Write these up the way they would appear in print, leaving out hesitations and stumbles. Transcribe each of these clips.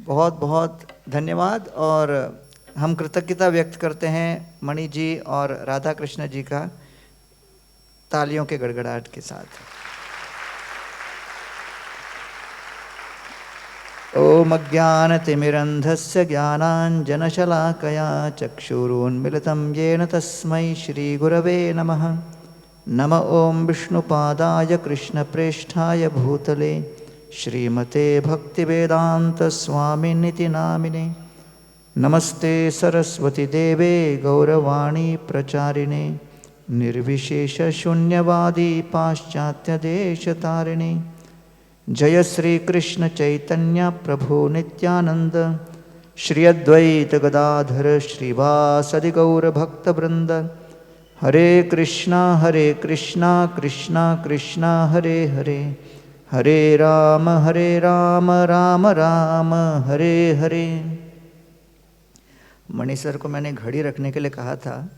बहुत बहुत धन्यवाद। और हम कृतज्ञता व्यक्त करते हैं मणि जी और राधा कृष्ण जी का तालियों के गड़गड़ाहट के साथ। ओम अज्ञानतिमिरन्धस्य ज्ञानाञ्जनशलाकया चक्षुरुन्मिलितं येन तस्मै श्रीगुरवे नमः। नम ओं विष्णुपादाय कृष्णप्रेष्ठाय भूतले श्रीमते भक्तिवेदान्तस्वामिनिति नामिने। नमस्ते सरस्वतीदेवे गौरवाणी प्रचारिणे निर्विशेषशून्यवादी पाश्चात्यदेशतारिणे। जय श्री कृष्ण चैतन्य प्रभु नित्यानंद श्री अद्वैत गदाधर श्रीवासदि गौर भक्तवृंद। हरे कृष्णा कृष्णा कृष्णा हरे हरे, हरे राम राम राम हरे हरे। मणि सर को मैंने घड़ी रखने के लिए कहा था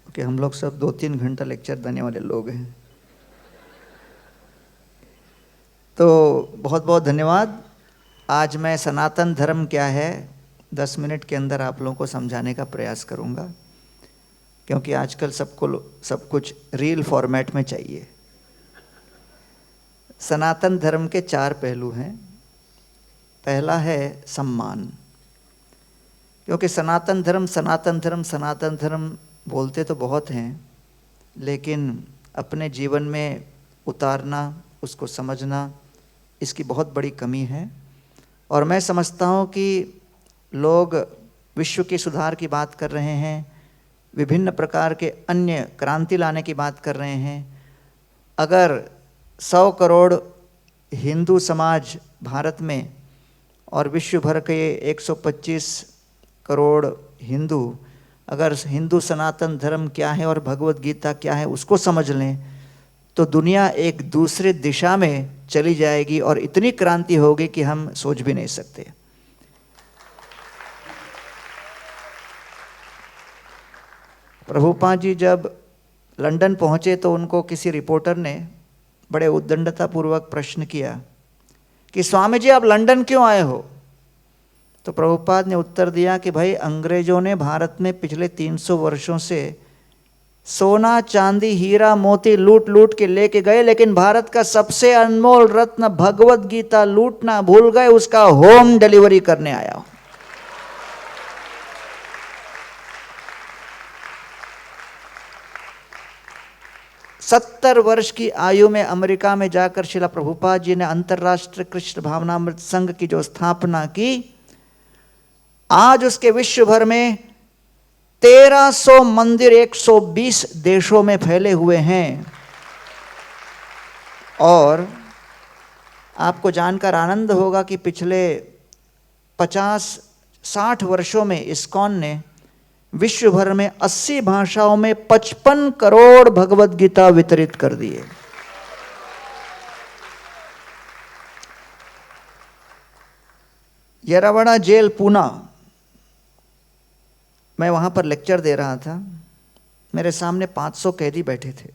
कि हम लोग सब 2-3 घंटा लेक्चर देने वाले लोग हैं। तो बहुत बहुत धन्यवाद। आज मैं सनातन धर्म क्या है 10 मिनट के अंदर आप लोगों को समझाने का प्रयास करूंगा, क्योंकि आजकल सबको सब कुछ रील फॉर्मेट में चाहिए। सनातन धर्म के 4 पहलू हैं। पहला है सम्मान, क्योंकि सनातन धर्म बोलते तो बहुत हैं, लेकिन अपने जीवन में उतारना, उसको समझना, इसकी बहुत बड़ी कमी है। और मैं समझता हूँ कि लोग विश्व के सुधार की बात कर रहे हैं, विभिन्न प्रकार के अन्य क्रांति लाने की बात कर रहे हैं। अगर 100 करोड़ हिंदू समाज भारत में और विश्व भर के 125 करोड़ हिंदू अगर हिंदू सनातन धर्म क्या है और भगवत गीता क्या है उसको समझ लें, तो दुनिया एक दूसरे दिशा में चली जाएगी और इतनी क्रांति होगी कि हम सोच भी नहीं सकते। प्रभुपाद जी जब लंदन पहुंचे तो उनको किसी रिपोर्टर ने बड़े उद्दंडतापूर्वक प्रश्न किया कि स्वामी जी आप लंदन क्यों आए हो? तो प्रभुपाद ने उत्तर दिया कि भाई अंग्रेजों ने भारत में पिछले 300 वर्षों से सोना चांदी हीरा मोती लूट लूट के लेके गए, लेकिन भारत का सबसे अनमोल रत्न भगवत गीता लूटना भूल गए। उसका होम डिलीवरी करने आया हूं। सत्तर वर्ष की आयु में अमेरिका में जाकर श्रीला प्रभुपाद जी ने अंतर्राष्ट्रीय कृष्ण भावनामृत संघ की जो स्थापना की, आज उसके विश्व भर में 1300 मंदिर 120 देशों में फैले हुए हैं। और आपको जानकर आनंद होगा कि पिछले 50-60 वर्षों में इस्कॉन ने विश्व भर में 80 भाषाओं में 55 करोड़ भगवत गीता वितरित कर दी है। येरावड़ा जेल पूना, मैं वहां पर लेक्चर दे रहा था। मेरे सामने 500 कैदी बैठे थे।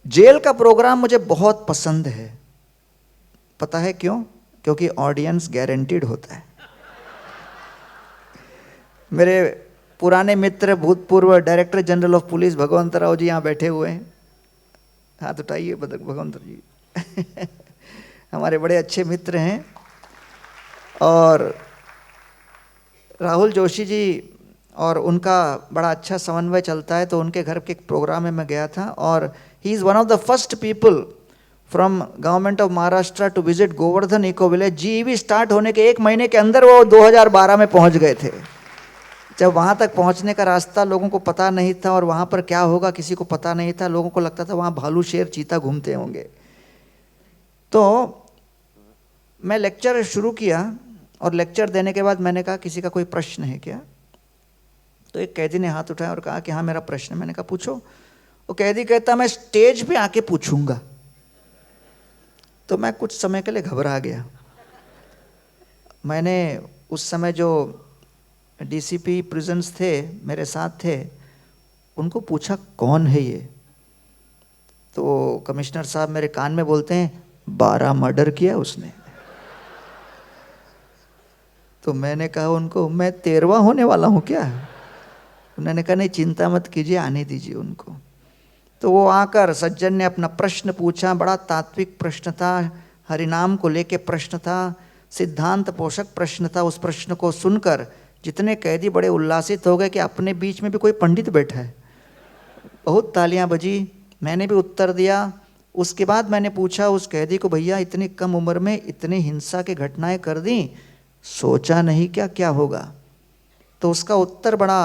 जेल का प्रोग्राम मुझे बहुत पसंद है। पता है क्यों? क्योंकि ऑडियंस गारंटीड होता है। मेरे पुराने मित्र भूतपूर्व डायरेक्टर जनरल ऑफ पुलिस भगवंत राव जी यहाँ बैठे हुए हैं। हाथ उठाइए भगवंत जी। हमारे बड़े अच्छे मित्र हैं। और राहुल जोशी जी और उनका बड़ा अच्छा समन्वय चलता है, तो उनके घर के एक प्रोग्राम में मैं गया था। और he is one of the first people from government of Maharashtra to visit Govardhan eco village. GEV start होने के 1 महीने के अंदर वो 2012 में पहुंच गए थे। जब वहाँ तक पहुँचने का रास्ता लोगों को पता नहीं था और वहाँ पर क्या होगा किसी को पता नहीं था। लोगों को लगता था वहाँ भालू शेर चीता घूमते होंगे। तो मैं लेक्चर शुरू किया और लेक्चर देने के बाद मैंने कहा किसी का कोई प्रश्न है क्या? तो एक कैदी ने हाथ उठाया और कहा कि हाँ मेरा प्रश्न है। मैंने कहा पूछो। वो कैदी कहता मैं स्टेज पे आके पूछूंगा। तो मैं कुछ समय के लिए घबरा गया। मैंने उस समय जो डीसीपी प्रिजन्स थे मेरे साथ थे, उनको पूछा कौन है ये? तो कमिश्नर साहब मेरे कान में बोलते हैं 12 मर्डर किया उसने। तो मैंने कहा उनको, मैं 13वां होने वाला हूँ क्या? उन्होंने कहा नहीं चिंता मत कीजिए, आने दीजिए उनको। तो वो आकर सज्जन ने अपना प्रश्न पूछा, बड़ा तात्विक प्रश्न था, हरिनाम को लेके प्रश्न था, सिद्धांत पोषक प्रश्न था। उस प्रश्न को सुनकर जितने कैदी बड़े उल्लासित हो गए कि अपने बीच में भी कोई पंडित बैठा है। बहुत तालियां बजी, मैंने भी उत्तर दिया। उसके बाद मैंने पूछा उस कैदी को, भैया इतनी कम उम्र में इतनी हिंसा की घटनाएं कर दी, सोचा नहीं क्या क्या होगा? तो उसका उत्तर बड़ा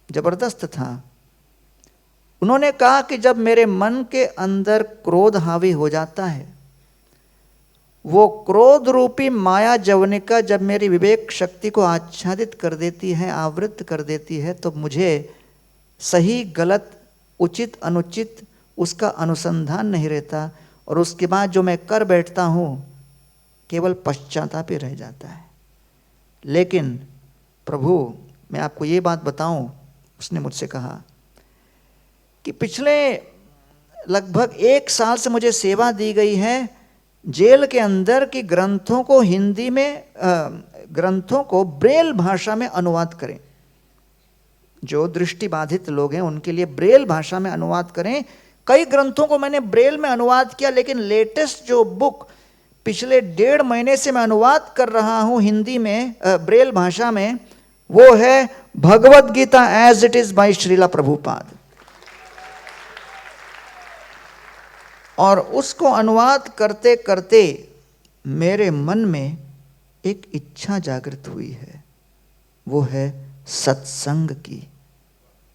जबरदस्त था। उन्होंने कहा कि जब मेरे मन के अंदर क्रोध हावी हो जाता है, वो क्रोध रूपी माया जवनिका जब मेरी विवेक शक्ति को आच्छादित कर देती है, आवृत कर देती है, तो मुझे सही गलत उचित अनुचित उसका अनुसंधान नहीं रहता, और उसके बाद जो मैं कर बैठता हूँ केवल पश्चाताप ही रह जाता है। लेकिन प्रभु मैं आपको ये बात बताऊं, उसने मुझसे कहा कि पिछले लगभग 1 साल से मुझे सेवा दी गई है जेल के अंदर की ग्रंथों को हिंदी में ग्रंथों को ब्रेल भाषा में अनुवाद करें। जो दृष्टिबाधित लोग हैं उनके लिए ब्रेल भाषा में अनुवाद करें। कई ग्रंथों को मैंने ब्रेल में अनुवाद किया, लेकिन लेटेस्ट जो बुक पिछले 1.5 महीने से मैं अनुवाद कर रहा हूं हिंदी में ब्रेल भाषा में, वो है Bhagavad Gita as it is by Srila Prabhupada. और उसको अनुवाद करते करते मेरे मन में एक इच्छा जागृत हुई है, वो है सत्संग की।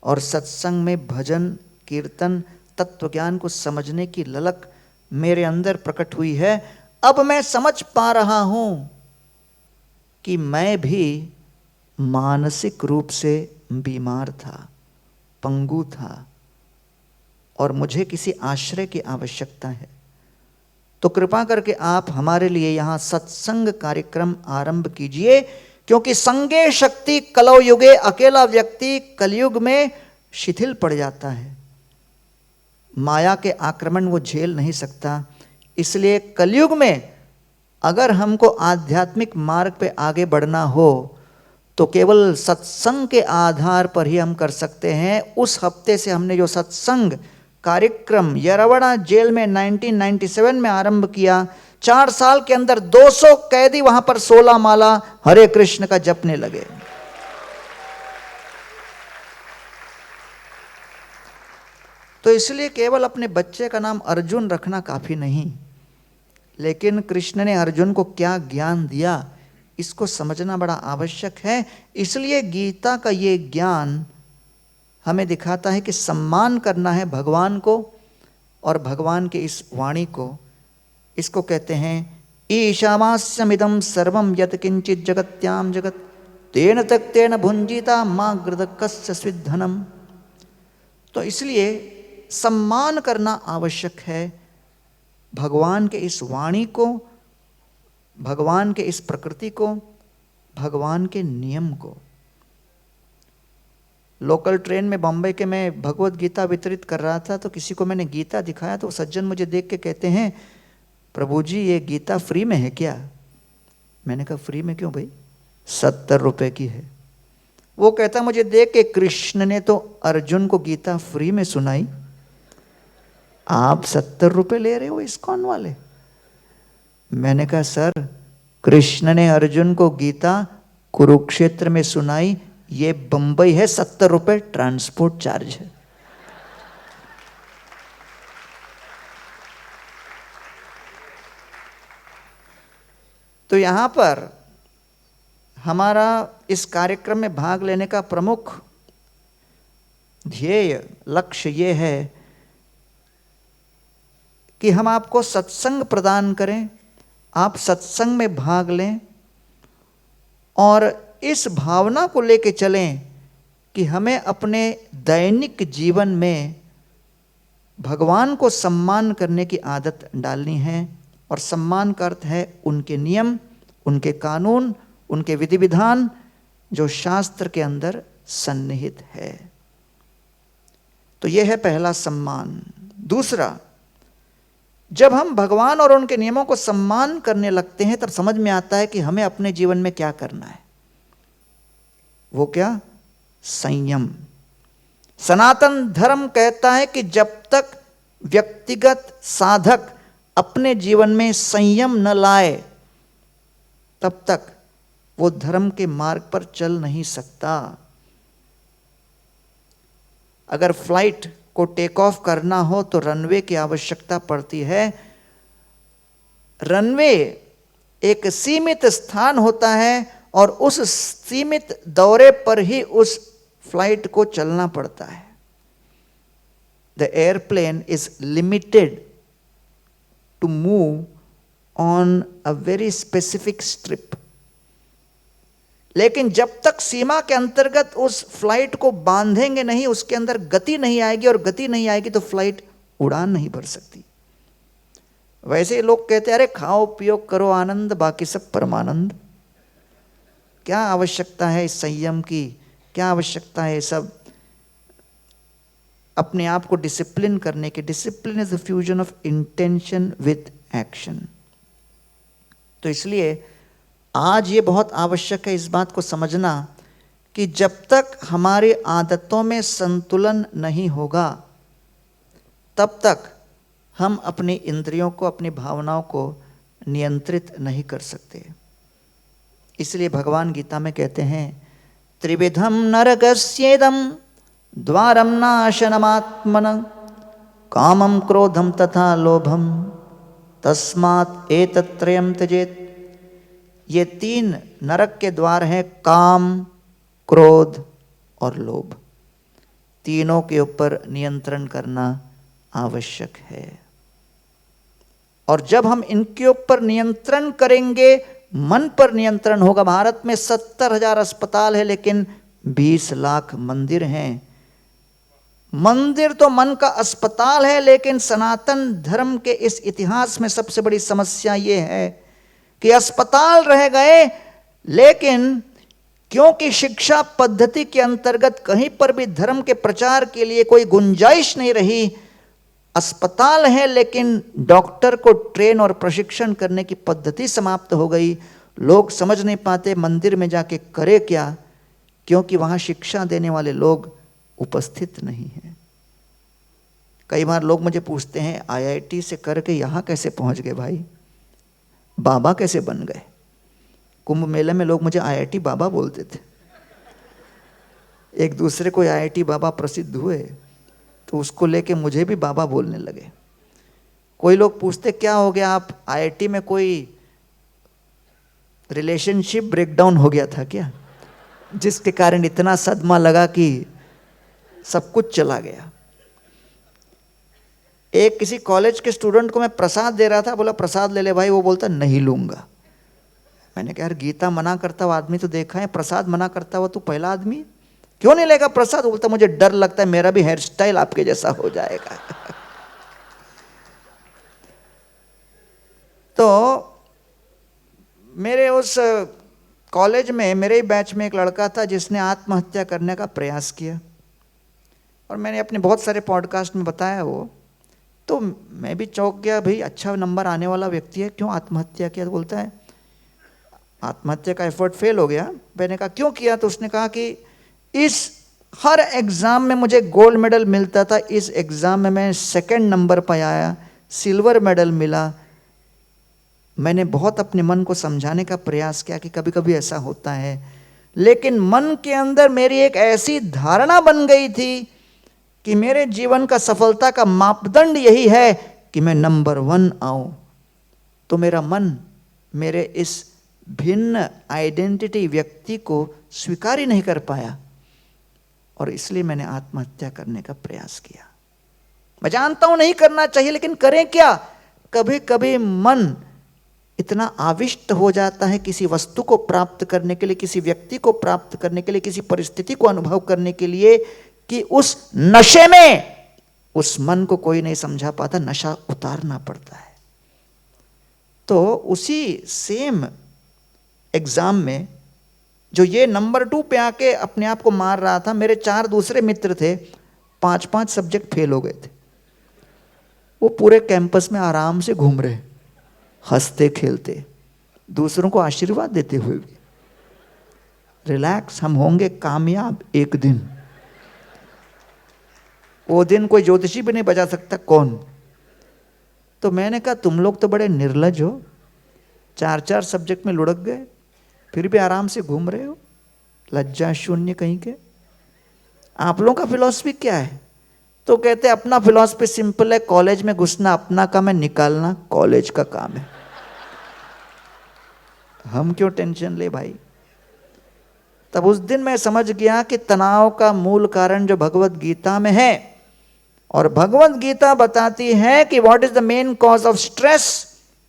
और सत्संग में भजन कीर्तन तत्व ज्ञान को समझने की ललक मेरे अंदर प्रकट हुई है। अब मैं समझ पा रहा हूं कि मैं भी मानसिक रूप से बीमार था, पंगु था, और मुझे किसी आश्रय की आवश्यकता है। तो कृपा करके आप हमारे लिए यहाँ सत्संग कार्यक्रम आरंभ कीजिए, क्योंकि संगे शक्ति कलौ युगे, अकेला व्यक्ति कलयुग में शिथिल पड़ जाता है, माया के आक्रमण वो झेल नहीं सकता। इसलिए कलयुग में अगर हमको आध्यात्मिक मार्ग पे आगे बढ़ना हो तो केवल सत्संग के आधार पर ही हम कर सकते हैं। उस हफ्ते से हमने जो सत्संग कार्यक्रम यरवड़ा जेल में 1997 में आरंभ किया, 4 साल के अंदर 200 कैदी वहां पर 16 माला हरे कृष्ण का जपने लगे। तो इसलिए केवल अपने बच्चे का नाम अर्जुन रखना काफी नहीं, लेकिन कृष्ण ने अर्जुन को क्या ज्ञान दिया इसको समझना बड़ा आवश्यक है। इसलिए गीता का ये ज्ञान हमें दिखाता है कि सम्मान करना है भगवान को और भगवान के इस वाणी को। इसको कहते हैं ईशावास्यमिदं सर्वं यत् किंचित जगत्याम जगत तेन त्यक्तेन भुंजिता मा गृधकस्य स्विद्धनम। तो इसलिए सम्मान करना आवश्यक है भगवान के इस वाणी को, भगवान के इस प्रकृति को, भगवान के नियम को। लोकल ट्रेन में बम्बई के मैं भगवत गीता वितरित कर रहा था, तो किसी को मैंने गीता दिखाया तो सज्जन मुझे देख के कहते हैं, प्रभु जी ये गीता फ्री में है क्या? मैंने कहा फ्री में क्यों भाई, 70 रुपए की है। वो कहता मुझे देख के, कृष्ण ने तो अर्जुन को गीता फ्री में सुनाई, आप 70 रुपए ले रहे हो इस्कॉन वाले। मैंने कहा सर, कृष्ण ने अर्जुन को गीता कुरुक्षेत्र में सुनाई, ये बंबई है, 70 रुपए ट्रांसपोर्ट चार्ज है। तो यहां पर हमारा इस कार्यक्रम में भाग लेने का प्रमुख ध्येय लक्ष्य ये है कि हम आपको सत्संग प्रदान करें, आप सत्संग में भाग लें और इस भावना को लेके चलें कि हमें अपने दैनिक जीवन में भगवान को सम्मान करने की आदत डालनी है। और सम्मान का अर्थ है उनके नियम, उनके कानून, उनके विधि विधान जो शास्त्र के अंदर सन्निहित है। तो यह है पहला सम्मान। दूसरा, जब हम भगवान और उनके नियमों को सम्मान करने लगते हैं तब समझ में आता है कि हमें अपने जीवन में क्या करना है। वो क्या? संयम। सनातन धर्म कहता है कि जब तक व्यक्तिगत साधक अपने जीवन में संयम न लाए तब तक वो धर्म के मार्ग पर चल नहीं सकता। अगर फ्लाइट को टेक ऑफ करना हो तो रनवे की आवश्यकता पड़ती है। रनवे एक सीमित स्थान होता है और उस सीमित दौरे पर ही उस फ्लाइट को चलना पड़ता है। The airplane is limited to move on a very specific strip. लेकिन जब तक सीमा के अंतर्गत उस फ्लाइट को बांधेंगे नहीं, उसके अंदर गति नहीं आएगी, और गति नहीं आएगी तो फ्लाइट उड़ान नहीं भर सकती। वैसे लोग कहते हैं अरे खाओ पियो करो आनंद, बाकी सब परमानंद। क्या आवश्यकता है इस संयम की? क्या आवश्यकता है सब अपने आप को डिसिप्लिन करने की? Discipline is the fusion of intention with action. तो इसलिए आज ये बहुत आवश्यक है इस बात को समझना कि जब तक हमारी आदतों में संतुलन नहीं होगा तब तक हम अपनी इंद्रियों को, अपनी भावनाओं को नियंत्रित नहीं कर सकते। इसलिए भगवान गीता में कहते हैं त्रिविधम नरकस्येदम द्वारम नाशनमात्मन कामम क्रोधम तथा लोभम तस्मात् एतत्त्रयम् त्यजेत्। ये तीन नरक के द्वार हैं, काम, क्रोध और लोभ। तीनों के ऊपर नियंत्रण करना आवश्यक है। और जब हम इनके ऊपर नियंत्रण करेंगे, मन पर नियंत्रण होगा। भारत में 70,000 अस्पताल है लेकिन 20 लाख मंदिर हैं। मंदिर तो मन का अस्पताल है, लेकिन सनातन धर्म के इस इतिहास में सबसे बड़ी समस्या ये है कि अस्पताल रह गए, लेकिन क्योंकि शिक्षा पद्धति के अंतर्गत कहीं पर भी धर्म के प्रचार के लिए कोई गुंजाइश नहीं रही, अस्पताल है लेकिन डॉक्टर को ट्रेन और प्रशिक्षण करने की पद्धति समाप्त हो गई। लोग समझ नहीं पाते मंदिर में जाके करे क्या, क्योंकि वहां शिक्षा देने वाले लोग उपस्थित नहीं हैं। कई बार लोग मुझे पूछते हैं आईआईटी से करके यहां कैसे पहुंच गए भाई, बाबा कैसे बन गए? कुंभ मेले में लोग मुझे आईआईटी बाबा बोलते थे। एक दूसरे को आईआईटी बाबा प्रसिद्ध हुए तो उसको लेके मुझे भी बाबा बोलने लगे। कोई लोग पूछते क्या हो गया, आप आईआईटी में कोई रिलेशनशिप ब्रेकडाउन हो गया था क्या, जिसके कारण इतना सदमा लगा कि सब कुछ चला गया? एक किसी कॉलेज के स्टूडेंट को मैं प्रसाद दे रहा था, बोला प्रसाद ले ले भाई, वो बोलता नहीं लूंगा। मैंने कहा यार गीता मना करता हुआ आदमी तो देखा है, प्रसाद मना करता हुआ तू पहला आदमी, क्यों नहीं लेगा प्रसाद? बोलता मुझे डर लगता है मेरा भी हेयर स्टाइल आपके जैसा हो जाएगा। तो मेरे उस कॉलेज में, मेरे ही बैच में एक लड़का था जिसने आत्महत्या करने का प्रयास किया, और मैंने अपने बहुत सारे पॉडकास्ट में बताया वो। तो मैं भी चौंक गया, भाई अच्छा नंबर आने वाला व्यक्ति है, क्यों आत्महत्या किया? तो बोलता है आत्महत्या का एफर्ट फेल हो गया। मैंने कहा क्यों किया? तो उसने कहा कि इस हर एग्ज़ाम में मुझे गोल्ड मेडल मिलता था, इस एग्ज़ाम में मैं सेकंड नंबर पर आया, सिल्वर मेडल मिला। मैंने बहुत अपने मन को समझाने का प्रयास किया कि कभी कभी ऐसा होता है, लेकिन मन के अंदर मेरी एक ऐसी धारणा बन गई थी कि मेरे जीवन का सफलता का मापदंड यही है कि मैं नंबर 1 आऊं। तो मेरा मन मेरे इस भिन्न आइडेंटिटी व्यक्ति को स्वीकार ही नहीं कर पाया, और इसलिए मैंने आत्महत्या करने का प्रयास किया। मैं जानता हूं नहीं करना चाहिए, लेकिन करें क्या? कभी कभी मन इतना आविष्ट हो जाता है किसी वस्तु को प्राप्त करने के लिए, किसी व्यक्ति को प्राप्त करने के लिए, किसी परिस्थिति को अनुभव करने के लिए, कि उस नशे में उस मन को कोई नहीं समझा पाता, नशा उतारना पड़ता है। तो उसी सेम एग्जाम में जो ये नंबर 2 पे आके अपने आप को मार रहा था, मेरे 4 दूसरे मित्र थे, 5-5 सब्जेक्ट फेल हो गए थे। वो पूरे कैंपस में आराम से घूम रहे, हंसते खेलते, दूसरों को आशीर्वाद देते हुए भी। रिलैक्स, हम होंगे कामयाब एक दिन। वो दिन कोई ज्योतिषी भी नहीं बता सकता कौन। तो मैंने कहा तुम लोग तो बड़े निर्लज हो, 4 सब्जेक्ट में लुढ़क गए, फिर भी आराम से घूम रहे हो, लज्जा शून्य कहीं के। आप लोगों का फिलॉसफी क्या है? तो कहते अपना फिलॉसफी सिंपल है, कॉलेज में घुसना अपना काम है, निकालना कॉलेज का काम है। हम क्यों टेंशन ले भाई। तब उस दिन मैं समझ गया कि तनाव का मूल कारण जो भगवत गीता में है, और भगवत गीता बताती है कि what is the main cause of stress,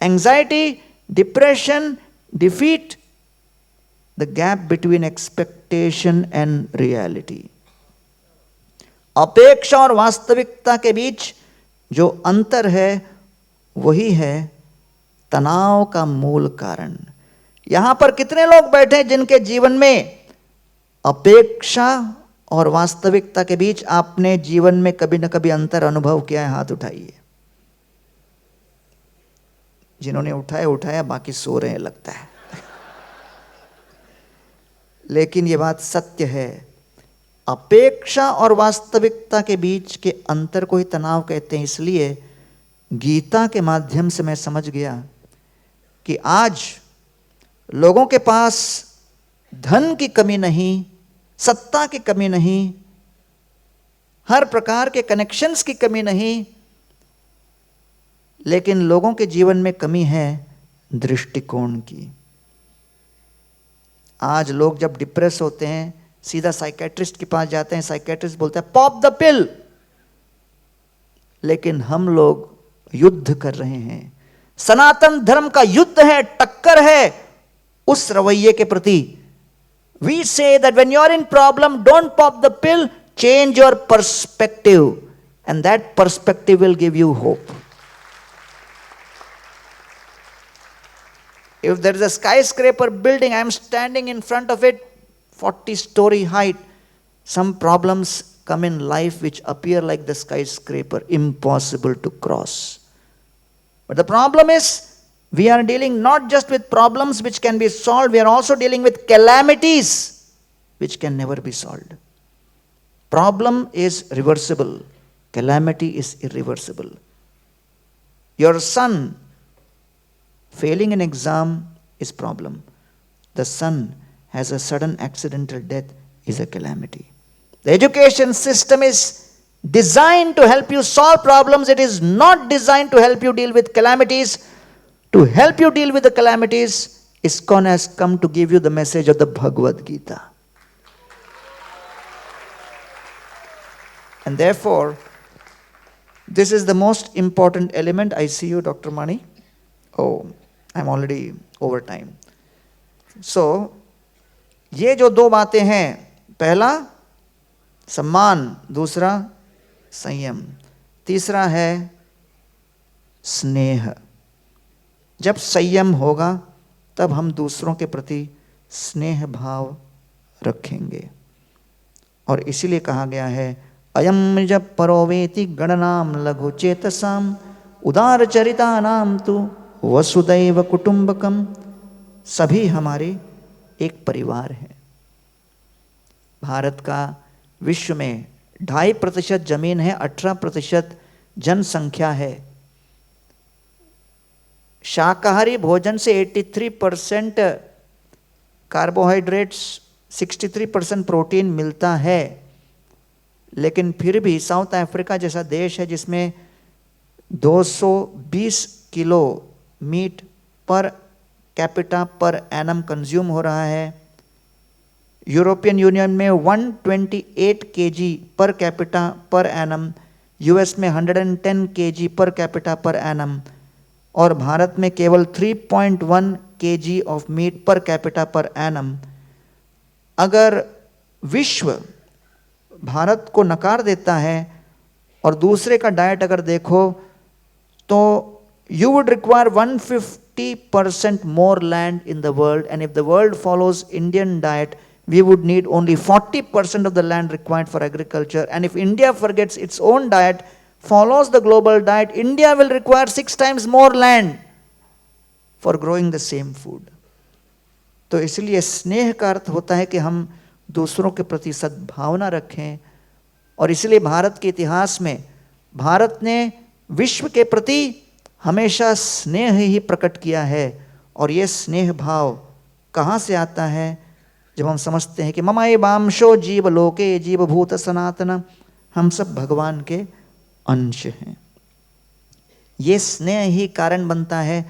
anxiety, depression, defeat, the gap between expectation and reality. अपेक्षा और वास्तविकता के बीच जो अंतर है वही है तनाव का मूल कारण। यहां पर कितने लोग बैठे हैं जिनके जीवन में अपेक्षा और वास्तविकता के बीच आपने जीवन में कभी ना कभी अंतर अनुभव किया है? हाथ उठाइए। जिन्होंने उठाया उठाया, बाकी सो रहे हैं लगता है। लेकिन यह बात सत्य है, अपेक्षा और वास्तविकता के बीच के अंतर को ही तनाव कहते हैं। इसलिए गीता के माध्यम से मैं समझ गया कि आज लोगों के पास धन की कमी नहीं, सत्ता की कमी नहीं, हर प्रकार के कनेक्शंस की कमी नहीं, लेकिन लोगों के जीवन में कमी है दृष्टिकोण की। आज लोग जब डिप्रेस होते हैं सीधा साइकेट्रिस्ट के पास जाते हैं, साइकेट्रिस्ट बोलता है पॉप द पिल। लेकिन हम लोग युद्ध कर रहे हैं, सनातन धर्म का युद्ध है, टक्कर है उस रवैये के प्रति। We say that when you are in problem, don't pop the pill, change your perspective and that perspective will give you hope. If there is a skyscraper building, I am standing in front of it, 40-story height. Some problems come in life which appear like the skyscraper, impossible to cross. But the problem is, we are dealing not just with problems which can be solved, we are also dealing with calamities which can never be solved. Problem is reversible, calamity is irreversible. Your son failing an exam is problem. The son has a sudden accidental death is a calamity. The education system is designed to help you solve problems. It is not designed to help you deal with calamities. To help you deal with the calamities, ISKCON has come to give you the message of the Bhagavad Gita. And therefore, this is the most important element. I see you, Dr. Mani. Oh, I'm already over time. So, ये जो दो बातें हैं, पहला सम्मान, दूसरा संयम, तीसरा है स्नेह। जब संयम होगा तब हम दूसरों के प्रति स्नेह भाव रखेंगे। और इसीलिए कहा गया है अयम जब परोवेति गणनाम लघु चेतसाम उदार चरिता नाम तु वसुदैव कुटुंबकम। सभी हमारे एक परिवार है। भारत का विश्व में 2.5% जमीन है, 18% जनसंख्या है। शाकाहारी भोजन से 83% कार्बोहाइड्रेट्स, 63% प्रोटीन मिलता है। लेकिन फिर भी साउथ अफ्रीका जैसा देश है जिसमें 220 kilo meet per capita per annum consume हो रहा है। यूरोपियन यूनियन में 128 KG per capita per annum, US में 110 KG per capita per annum, और भारत में केवल 3.1 KG of meat per capita per annum. अगर विश्व भारत को नकार देता है और दूसरे का डाइट अगर देखो तो you would require 150% more land in the world, and if the world follows Indian diet, we would need only 40% of the land required for agriculture. And if India forgets its own diet, follows the global diet, India will require 6 times more land for growing the same food. तो इसलिए स्नेह का अर्थ होता है कि हम दूसरों के प्रति सद्भावना रखें, और इसलिए भारत के इतिहास में भारत ने विश्व के प्रति हमेशा स्नेह ही प्रकट किया है। और ये स्नेह भाव कहाँ से आता है? जब हम समझते हैं कि मम एवांशो जीव लोके जीव भूत सनातन, हम सब भगवान के अंश हैं। ये स्नेह ही कारण बनता है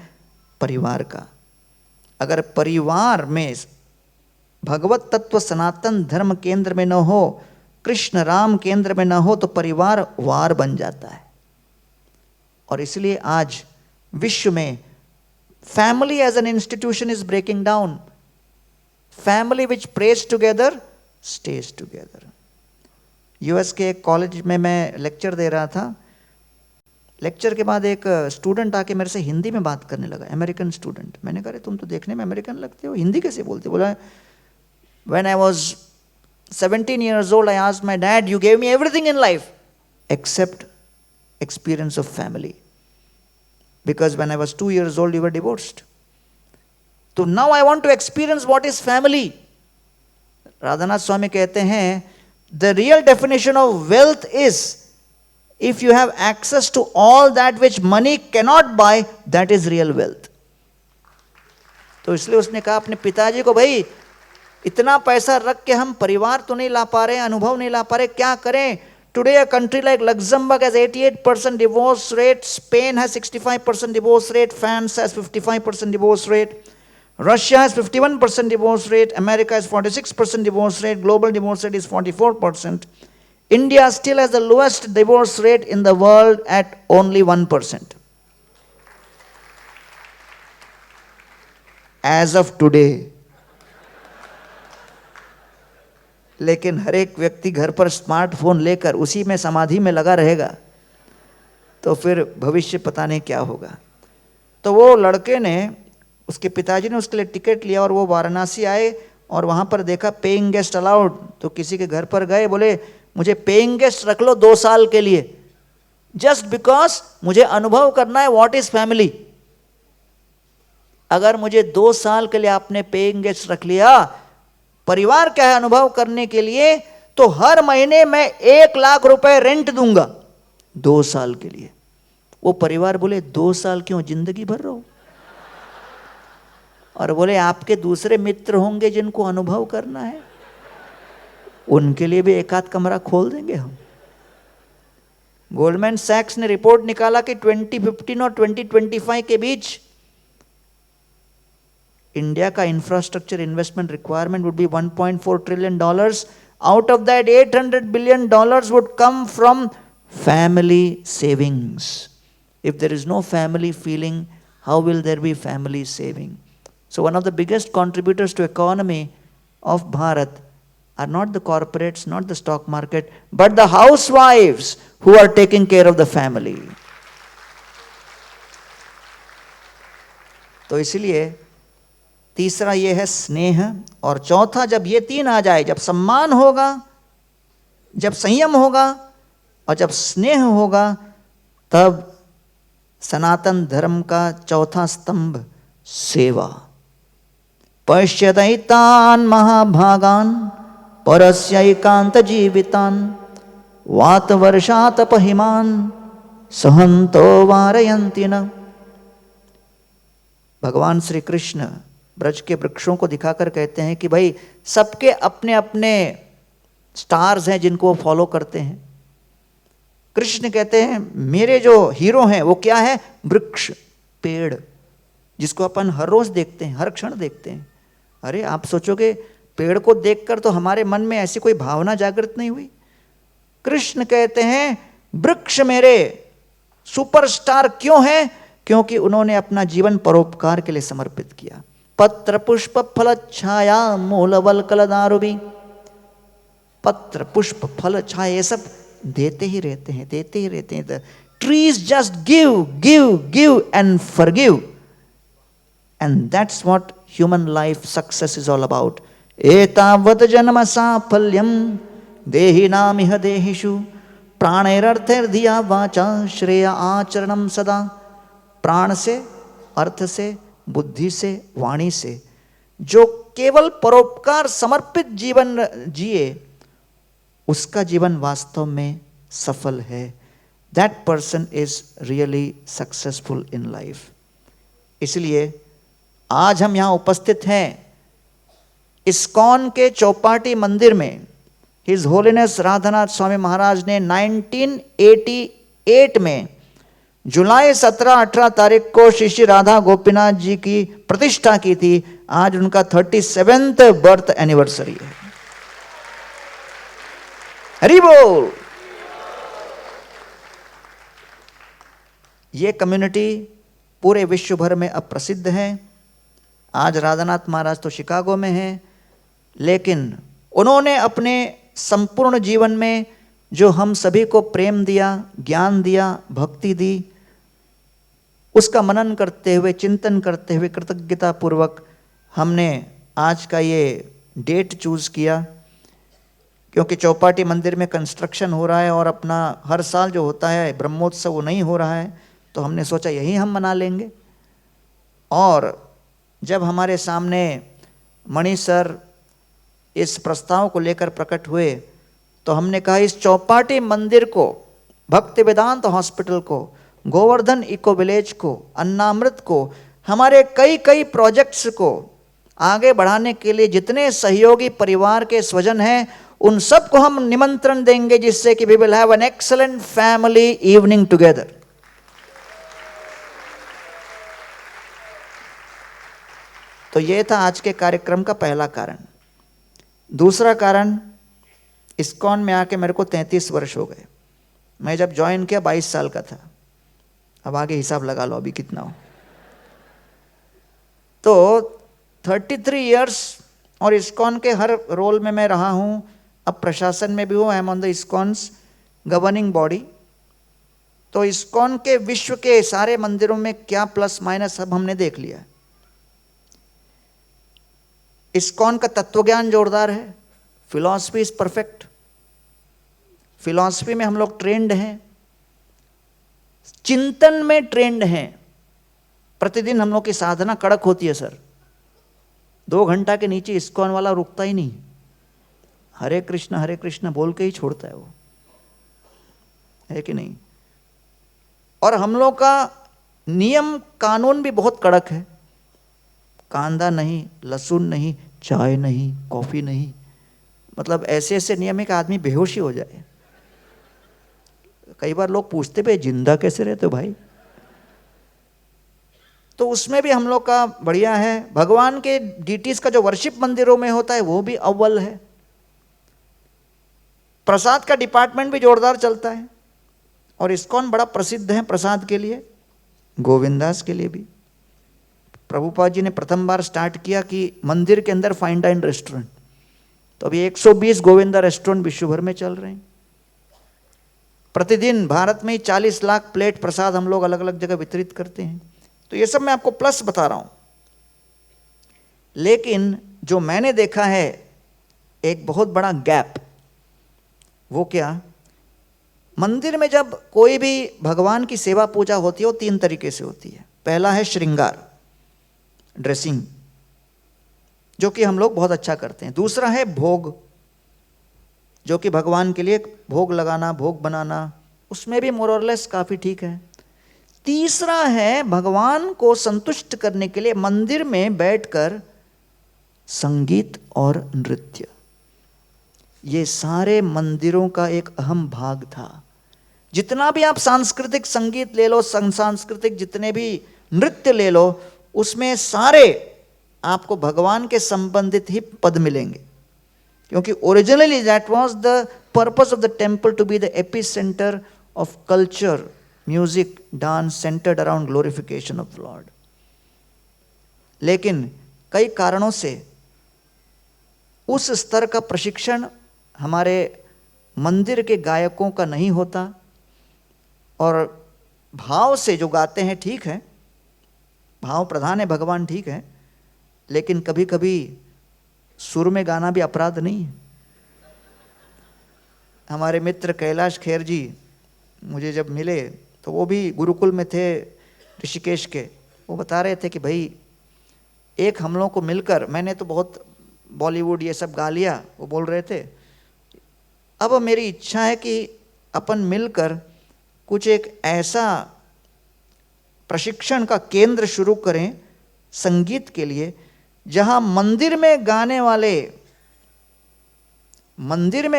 परिवार का। अगर परिवार में भगवत तत्व सनातन धर्म केंद्र में न हो, कृष्ण राम केंद्र में न हो, तो परिवार वार बन जाता है। और इसलिए आज विश्व में family as an institution is breaking down. Family which prays together stays together. US के एक कॉलेज में मैं लेक्चर दे रहा था। लेक्चर के बाद एक स्टूडेंट आके मेरे से हिंदी में बात करने लगा, अमेरिकन स्टूडेंट। मैंने कहा तुम तो देखने में अमेरिकन लगते हो, हिंदी कैसे बोलते? बोला when I was 17 years old I asked my dad, you gave me everything in life except experience of family, because when I was 2 years old you were divorced. So now I want to experience what is family. Radhanath Swami कहते हैं the real definition of wealth is if you have access to all that which money cannot buy, that is real wealth. तो इसलिए उसने कहा अपने पिताजी को, भाई इतना पैसा रख के हम परिवार तो नहीं ला पा रहे, अनुभव नहीं ला पा रहे, क्या करें? Today a country like Luxembourg has 88% divorce rate, Spain has 65% divorce rate, France has 55% divorce rate, Russia has 51% divorce rate, America has 46% divorce rate, global divorce rate is 44%. India still has the lowest divorce rate in the world at only 1%. As of today. लेकिन हर एक व्यक्ति घर पर smartphone लेकर उसी में समाधि में लगा रहेगा, तो फिर भविष्य पता नहीं क्या होगा। तो वो लड़के ने, उसके पिताजी ने उसके लिए टिकट लिया और वो वाराणसी आए और वहाँ पर देखा पेइंग गेस्ट अलाउड। तो किसी के घर पर गए, बोले मुझे पेइंग गेस्ट रख लो 2 साल के लिए, जस्ट बिकॉज मुझे अनुभव करना है व्हाट इज फैमिली। अगर मुझे 2 साल के लिए आपने पेइंग गेस्ट रख लिया, परिवार क्या है अनुभव करने के लिए, तो हर महीने मैं 1 लाख रुपए रेंट दूंगा 2 साल के लिए। वो परिवार बोले 2 साल क्यों, जिंदगी भर रहो। और बोले आपके दूसरे मित्र होंगे जिनको अनुभव करना है, उनके लिए भी एक आध कमरा खोल देंगे हम। गोल्डमैन सैक्स ने रिपोर्ट निकाला कि 2015 और 2025 के बीच इंडिया का infrastructure investment requirement would be $1.4 trillion. Out of that, $800 billion would come from family savings. If there is no family feeling, how will there be family saving? So one of the biggest contributors to economy of Bharat are not the corporates, not the stock market, but the housewives who are taking care of the family. तो इसलिए तीसरा ये है स्नेह, और चौथा जब ये 3 आ जाए, जब सम्मान होगा, जब संयम होगा और जब स्नेह होगा, तब सनातन धर्म का चौथा स्तंभ सेवा। पश्यदैतान् महाभागान् परस्यैकान्त जीवितान् वातवर्षातपहिमान् सहन्तो वारयन्ति न। भगवान श्री कृष्ण ब्रज के वृक्षों को दिखाकर कहते हैं कि भाई सबके अपने अपने स्टार्स हैं जिनको वो फॉलो करते हैं। कृष्ण कहते हैं मेरे जो हीरो हैं वो क्या है? वृक्ष, पेड़, जिसको अपन हर रोज देखते हैं, हर क्षण देखते हैं। अरे आप सोचोगे पेड़ को देखकर तो हमारे मन में ऐसी कोई भावना जागृत नहीं हुई? कृष्ण कहते हैं वृक्ष मेरे सुपरस्टार क्यों है? क्योंकि उन्होंने अपना जीवन परोपकार के लिए समर्पित किया। पत्र पुष्प फल छाया मूल वल कलदारुभी, पत्र पुष्प फल छाया ये सब देते ही रहते हैं, देते ही रहते हैं। Trees just give give give and forgive, and that's what human life success is all about. एतावत् जन्म साफल्यम देहिनामिह देहिषु प्राणैरर्थैर्धिया वाचा श्रेया आचरणम सदा। प्राण से, अर्थ से, बुद्धि से, वाणी से जो केवल परोपकार समर्पित जीवन जिए, उसका जीवन वास्तव में सफल है। That person is really successful in life. इसलिए आज हम यहां उपस्थित हैं इस्कॉन के चौपाटी मंदिर में। हिज होलीनेस राधानाथ स्वामी महाराज ने 1988 में जुलाई 17-18 तारीख को श्री श्री राधा गोपीनाथ जी की प्रतिष्ठा की थी। आज उनका 37th बर्थ एनिवर्सरी है। हरि बोल। ये कम्युनिटी पूरे विश्व भर में अब प्रसिद्ध है। आज राधानाथ महाराज तो शिकागो में हैं, लेकिन उन्होंने अपने संपूर्ण जीवन में जो हम सभी को प्रेम दिया, ज्ञान दिया, भक्ति दी, उसका मनन करते हुए, चिंतन करते हुए कृतज्ञता पूर्वक हमने आज का ये डेट चूज किया। क्योंकि चौपाटी मंदिर में कंस्ट्रक्शन हो रहा है और अपना हर साल जो होता है ब्रह्मोत्सव वो नहीं हो रहा है, तो हमने सोचा यही हम मना लेंगे। और जब हमारे सामने मणि सर इस प्रस्ताव को लेकर प्रकट हुए, तो हमने कहा इस चौपाटी मंदिर को, भक्ति वेदांत हॉस्पिटल को, गोवर्धन इको विलेज को, अन्नामृत को, हमारे कई कई प्रोजेक्ट्स को आगे बढ़ाने के लिए जितने सहयोगी परिवार के स्वजन हैं, उन सबको हम निमंत्रण देंगे, जिससे कि we will have an excellent family evening together. तो ये था आज के कार्यक्रम का पहला कारण। दूसरा कारण, इस्कॉन में आके मेरे को 33 वर्ष हो गए। मैं जब ज्वाइन किया 22 साल का था। अब आगे हिसाब लगा लो अभी कितना हो। तो 33 इयर्स और इस्कॉन के हर रोल में मैं रहा हूँ। अब प्रशासन में भी हूँ। I am on the ISKCON's governing body. तो इस्कॉन के विश्व के सारे मंदिरों में क्या प्लस माइनस सब हमने देख लिया। इस्कॉन का तत्वज्ञान जोरदार है। Philosophy is perfect. फिलॉसफी में हम लोग ट्रेंड हैं, चिंतन में ट्रेंड हैं। प्रतिदिन हम लोग की साधना कड़क होती है सर। 2 घंटा के नीचे इस्कॉन वाला रुकता ही नहीं। हरे कृष्ण बोल के ही छोड़ता है वो, है कि नहीं। और हम लोग का नियम कानून भी बहुत कड़क है। कांदा नहीं, लहसुन नहीं, चाय नहीं, कॉफी नहीं। मतलब ऐसे ऐसे नियम है कि आदमी बेहोशी हो जाए। कई बार लोग पूछते भाई जिंदा कैसे रहते हो भाई। तो उसमें भी हम लोग का बढ़िया है। भगवान के डीटीज का जो वर्शिप मंदिरों में होता है वो भी अव्वल है। प्रसाद का डिपार्टमेंट भी जोरदार चलता है। और इस्कॉन बड़ा प्रसिद्ध है प्रसाद के लिए, गोविंदास के लिए भी। प्रभुपाद जी ने प्रथम बार स्टार्ट किया कि मंदिर के अंदर फाइन डाइन रेस्टोरेंट। तो अभी 120 गोविंदा रेस्टोरेंट विश्व भर में चल रहे हैं। प्रतिदिन भारत में 40 लाख प्लेट प्रसाद हम लोग अलग अलग जगह वितरित करते हैं। तो ये सब मैं आपको प्लस बता रहा हूं। लेकिन जो मैंने देखा है एक बहुत बड़ा गैप, वो क्या, मंदिर में जब कोई भी भगवान की सेवा पूजा होती है वो 3 तरीके से होती है। पहला है श्रृंगार, ड्रेसिंग, जो कि हम लोग बहुत अच्छा करते हैं। दूसरा है भोग, जो कि भगवान के लिए भोग लगाना, भोग बनाना, उसमें भी मोर और लेस काफी ठीक है। तीसरा है भगवान को संतुष्ट करने के लिए मंदिर में बैठकर संगीत और नृत्य। ये सारे मंदिरों का एक अहम भाग था। जितना भी आप सांस्कृतिक संगीत ले लो, सांस्कृतिक जितने भी नृत्य ले लो, उसमें सारे आपको भगवान के संबंधित ही पद मिलेंगे। क्योंकि originally that was the purpose of the temple to be the epicentre of culture, music, dance, centred around glorification of lord. लेकिन कई कारणों से उस स्तर का प्रशिक्षण हमारे मंदिर के गायकों का नहीं होता। और भाव से जो गाते हैं ठीक है, भाव प्रधान है भगवान, ठीक है, लेकिन कभी कभी सुर में गाना भी अपराध नहीं है। हमारे मित्र कैलाश खेर जी मुझे जब मिले तो वो भी गुरुकुल में थे ऋषिकेश के। वो बता रहे थे कि भाई एक हम लोगों को मिलकर, मैंने तो बहुत बॉलीवुड ये सब गा लिया, वो बोल रहे थे अब मेरी इच्छा है कि अपन मिलकर कुछ एक ऐसा प्रशिक्षण का केंद्र शुरू करें संगीत के लिए, जहां मंदिर में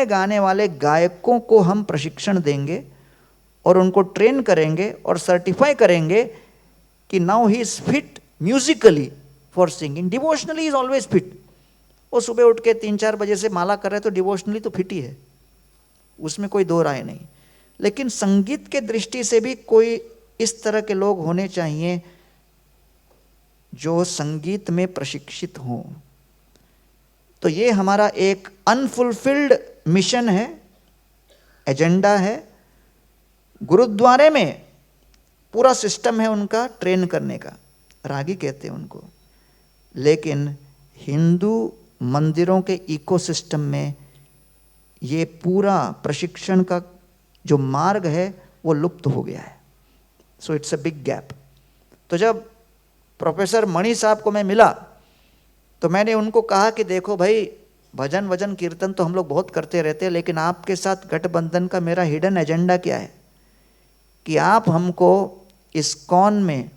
गाने वाले गायकों को हम प्रशिक्षण देंगे और उनको ट्रेन करेंगे और सर्टिफाई करेंगे कि now he is fit Musically for singing. Devotionally is always fit. वो सुबह उठ के 3-4 बजे से माला कर रहे तो डिवोशनली तो फिट ही है, उसमें कोई दो राय नहीं। लेकिन संगीत के दृष्टि से भी कोई इस तरह के लोग होने चाहिए जो संगीत में प्रशिक्षित हों। तो ये हमारा एक अनफुलफिल्ड मिशन है, एजेंडा है। गुरुद्वारे में पूरा सिस्टम है उनका ट्रेन करने का, रागी कहते हैं उनको, लेकिन हिंदू मंदिरों के इकोसिस्टम में ये पूरा प्रशिक्षण का जो मार्ग है वो लुप्त हो गया है। So it's a big gap. तो जब प्रोफेसर मणि साहब को मैं मिला तो मैंने उनको कहा कि देखो भाई, भजन वजन कीर्तन तो हम लोग बहुत करते रहते हैं, लेकिन आपके साथ गठबंधन का मेरा हिडन एजेंडा क्या है कि आप हमको इस्कॉन में,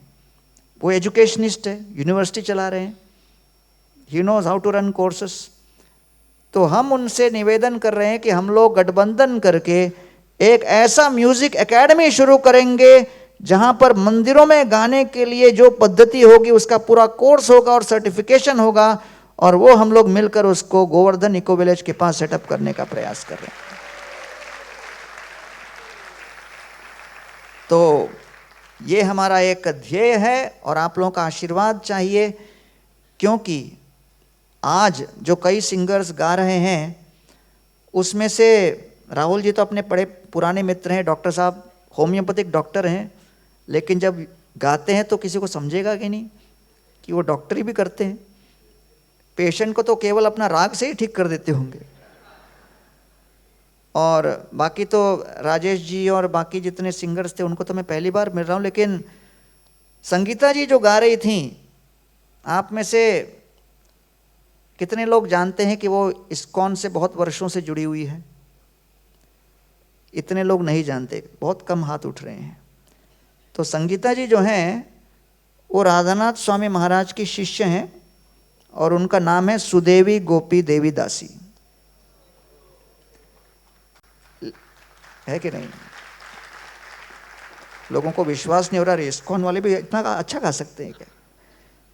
वो एजुकेशनिस्ट है, यूनिवर्सिटी चला रहे हैं, he knows how to run courses, तो हम उनसे निवेदन कर रहे हैं कि हम लोग गठबंधन करके एक ऐसा म्यूजिक एकेडमी शुरू करेंगे जहां पर मंदिरों में गाने के लिए जो पद्धति होगी उसका पूरा कोर्स होगा और सर्टिफिकेशन होगा, और वो हम लोग मिलकर उसको गोवर्धन इको विलेज के पास सेटअप करने का प्रयास कर रहे हैं। तो ये हमारा एक ध्येय है और आप लोगों का आशीर्वाद चाहिए, क्योंकि आज जो कई सिंगर्स गा रहे हैं उसमें से राहुल जी तो अपने बड़े पुराने मित्र हैं, डॉक्टर साहब होम्योपैथिक डॉक्टर हैं, लेकिन जब गाते हैं तो किसी को समझेगा कि नहीं कि वो डॉक्टरी भी करते हैं। पेशेंट को तो केवल अपना राग से ही ठीक कर देते होंगे। और बाकी तो राजेश जी और बाकी जितने सिंगर्स थे उनको तो मैं पहली बार मिल रहा हूँ, लेकिन संगीता जी जो गा रही थी, आप में से कितने लोग जानते हैं कि वो इस्कॉन से बहुत वर्षों से जुड़ी हुई है? इतने लोग नहीं जानते, बहुत कम हाथ उठ रहे हैं। तो संगीता जी जो हैं वो राधानाथ स्वामी महाराज की शिष्य हैं और उनका नाम है सुदेवी गोपी देवी दासी, है कि नहीं? लोगों को विश्वास नहीं हो रहा, इस्कॉन वाले भी इतना अच्छा गा सकते हैं क्या?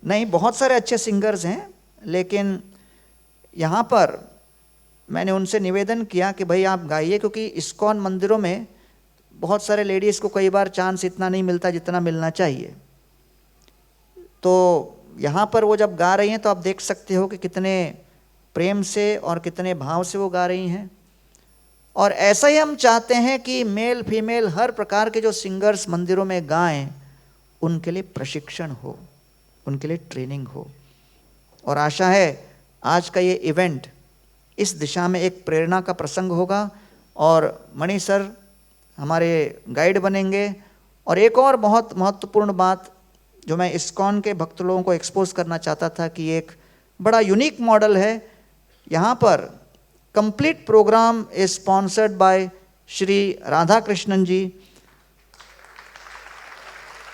नहीं, बहुत सारे अच्छे सिंगर्स हैं, लेकिन यहाँ पर मैंने उनसे निवेदन किया कि भाई आप गाइए, क्योंकि इस्कॉन मंदिरों में बहुत सारे लेडीज़ को कई बार चांस इतना नहीं मिलता जितना मिलना चाहिए। तो यहाँ पर वो जब गा रही हैं तो आप देख सकते हो कि कितने प्रेम से और कितने भाव से वो गा रही हैं। और ऐसा ही हम चाहते हैं कि मेल फीमेल हर प्रकार के जो सिंगर्स मंदिरों में गाएं, उनके लिए प्रशिक्षण हो, उनके लिए ट्रेनिंग हो। और आशा है आज का ये इवेंट इस दिशा में एक प्रेरणा का प्रसंग होगा और मणि सर हमारे गाइड बनेंगे। और एक और बहुत महत्वपूर्ण बात जो मैं इस्कॉन के भक्त लोगों को एक्सपोज करना चाहता था कि एक बड़ा यूनिक मॉडल है। यहाँ पर complete programme is sponsored by Shri Radha Krishnan ji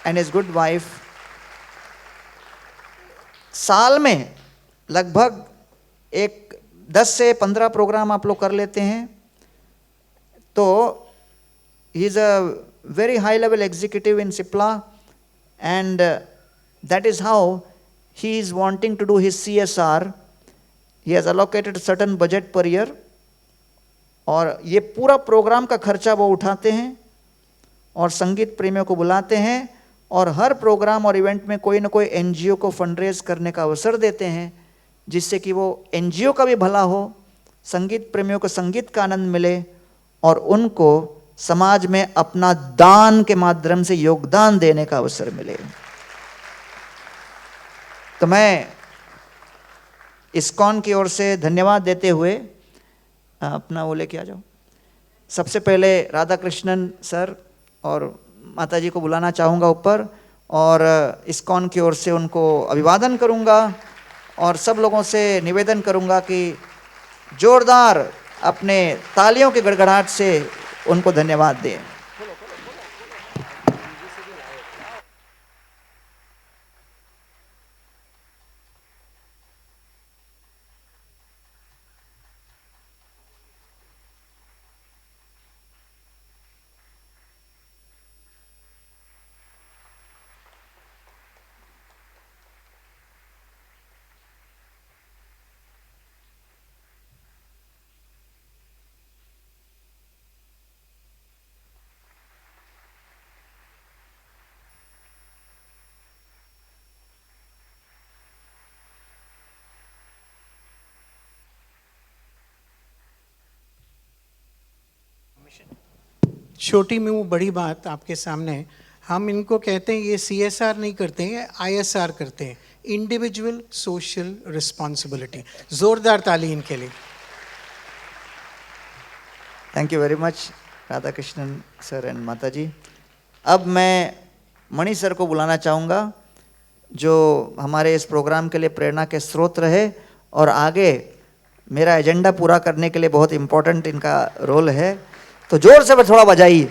and his good wife. साल में लगभग 10 से 15 प्रोग्राम आप लोग कर लेते हैं। तो he is a very high level executive in Cipla and that is how he is wanting to do his CSR. He has allocated certain budget per year और ये पूरा प्रोग्राम का खर्चा वो उठाते हैं और संगीत प्रेमियों को बुलाते हैं और हर प्रोग्राम और इवेंट में कोई ना कोई NGO को फंडरेज करने का अवसर देते हैं, जिससे कि वो NGO का भी भला हो, संगीत प्रेमियों को संगीत का आनंद मिले और उनको समाज में अपना दान के माध्यम से योगदान देने का अवसर मिले। तो मैं इस्कॉन की ओर से धन्यवाद देते हुए अपना वो लेके आ जाओ। सबसे पहले राधा कृष्णन सर और माता जी को बुलाना चाहूँगा ऊपर, और इस्कॉन की ओर से उनको अभिवादन करूँगा और सब लोगों से निवेदन करूँगा कि जोरदार अपने तालियों के गड़गड़ाहट से उनको धन्यवाद दें। छोटी मुंह बड़ी बात आपके सामने। हम इनको कहते हैं ये CSR नहीं करते हैं, ISR करते हैं, इंडिविजुअल सोशल रिस्पॉन्सिबिलिटी। जोरदार ताली इनके लिए। Thank you very much Radha Krishnan sir and माता जी। अब मैं मणि सर को बुलाना चाहूँगा, जो हमारे इस प्रोग्राम के लिए प्रेरणा के स्रोत रहे और आगे मेरा एजेंडा पूरा करने के लिए बहुत इम्पोर्टेंट इनका रोल है। तो जोर से थोड़ा बजाइए।